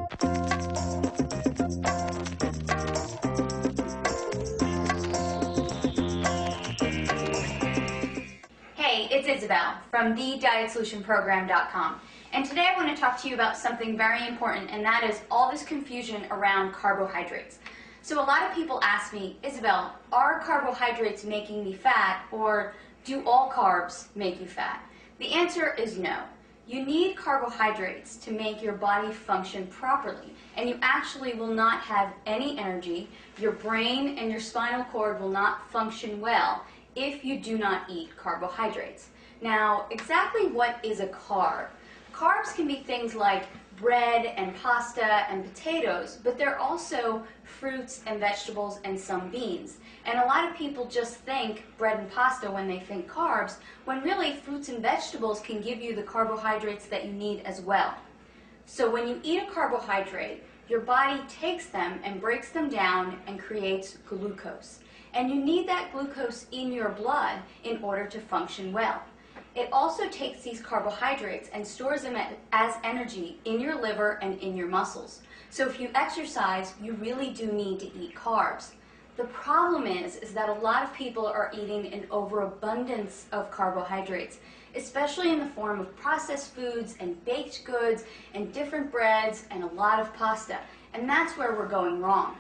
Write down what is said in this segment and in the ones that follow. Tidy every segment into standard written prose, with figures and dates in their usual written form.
Hey, it's Isabel from thedietsolutionprogram.com, and today I want to talk to you about something very important, and that is all this confusion around carbohydrates. So a lot of people ask me, Isabel, are carbohydrates making me fat, or do all carbs make you fat? The answer is no. You need carbohydrates to make your body function properly, and you actually will not have any energy. Your brain and your spinal cord will not function well if you do not eat carbohydrates. Now, exactly what is a carb? Carbs can be things like bread and pasta and potatoes, but they're also fruits and vegetables and some beans. And a lot of people just think bread and pasta when they think carbs, when really fruits and vegetables can give you the carbohydrates that you need as well. So when you eat a carbohydrate, your body takes them and breaks them down and creates glucose. And you need that glucose in your blood in order to function well. It also takes these carbohydrates and stores them as energy in your liver and in your muscles. So if you exercise, you really do need to eat carbs. The problem is that a lot of people are eating an overabundance of carbohydrates, especially in the form of processed foods and baked goods and different breads and a lot of pasta. And that's where we're going wrong.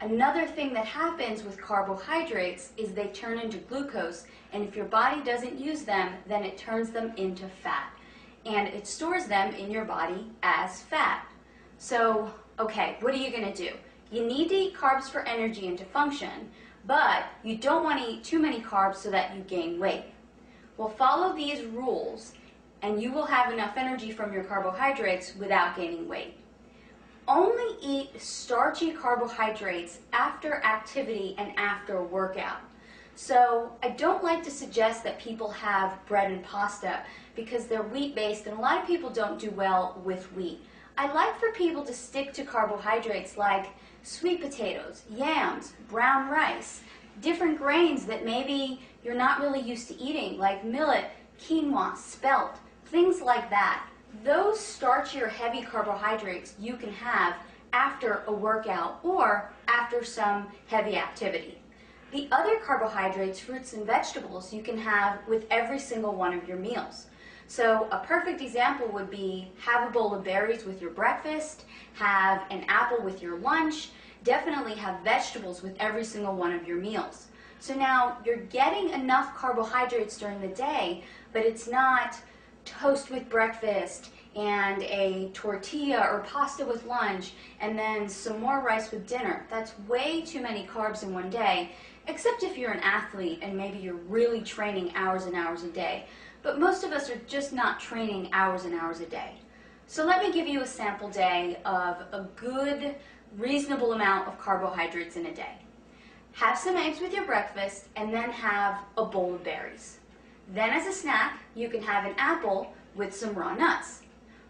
Another thing that happens with carbohydrates is they turn into glucose, and if your body doesn't use them, then it turns them into fat. And it stores them in your body as fat. So, okay, what are you going to do? You need to eat carbs for energy and to function, but you don't want to eat too many carbs so that you gain weight. Well, follow these rules, and you will have enough energy from your carbohydrates without gaining weight. Only eat starchy carbohydrates after activity and after a workout. So I don't like to suggest that people have bread and pasta because they're wheat-based, and a lot of people don't do well with wheat. I like for people to stick to carbohydrates like sweet potatoes, yams, brown rice, different grains that maybe you're not really used to eating, like millet, quinoa, spelt, things like that. Those starchy or heavy carbohydrates you can have after a workout or after some heavy activity. The other carbohydrates, fruits and vegetables, you can have with every single one of your meals. So a perfect example would be have a bowl of berries with your breakfast, have an apple with your lunch, definitely have vegetables with every single one of your meals. So now you're getting enough carbohydrates during the day, but it's not toast with breakfast and a tortilla or pasta with lunch and then some more rice with dinner. That's way too many carbs in one day, except if you're an athlete and maybe you're really training hours and hours a day. But most of us are just not training hours and hours a day. So let me give you a sample day of a good, reasonable amount of carbohydrates in a day. Have some eggs with your breakfast and then have a bowl of berries. Then as a snack, you can have an apple with some raw nuts.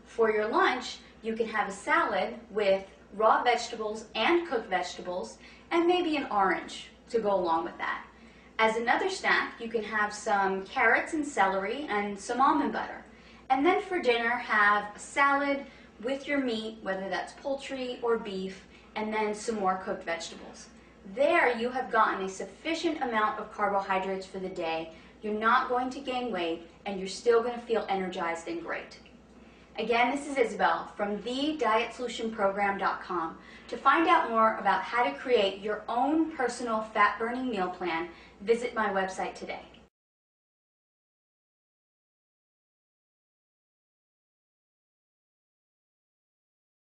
For your lunch, you can have a salad with raw vegetables and cooked vegetables and maybe an orange to go along with that. As another snack, you can have some carrots and celery and some almond butter. And then for dinner, have a salad with your meat, whether that's poultry or beef, and then some more cooked vegetables. There you have gotten a sufficient amount of carbohydrates for the day. You're not going to gain weight, and you're still going to feel energized and great. Again, this is Isabel from thedietsolutionprogram.com. To find out more about how to create your own personal fat-burning meal plan, visit my website today.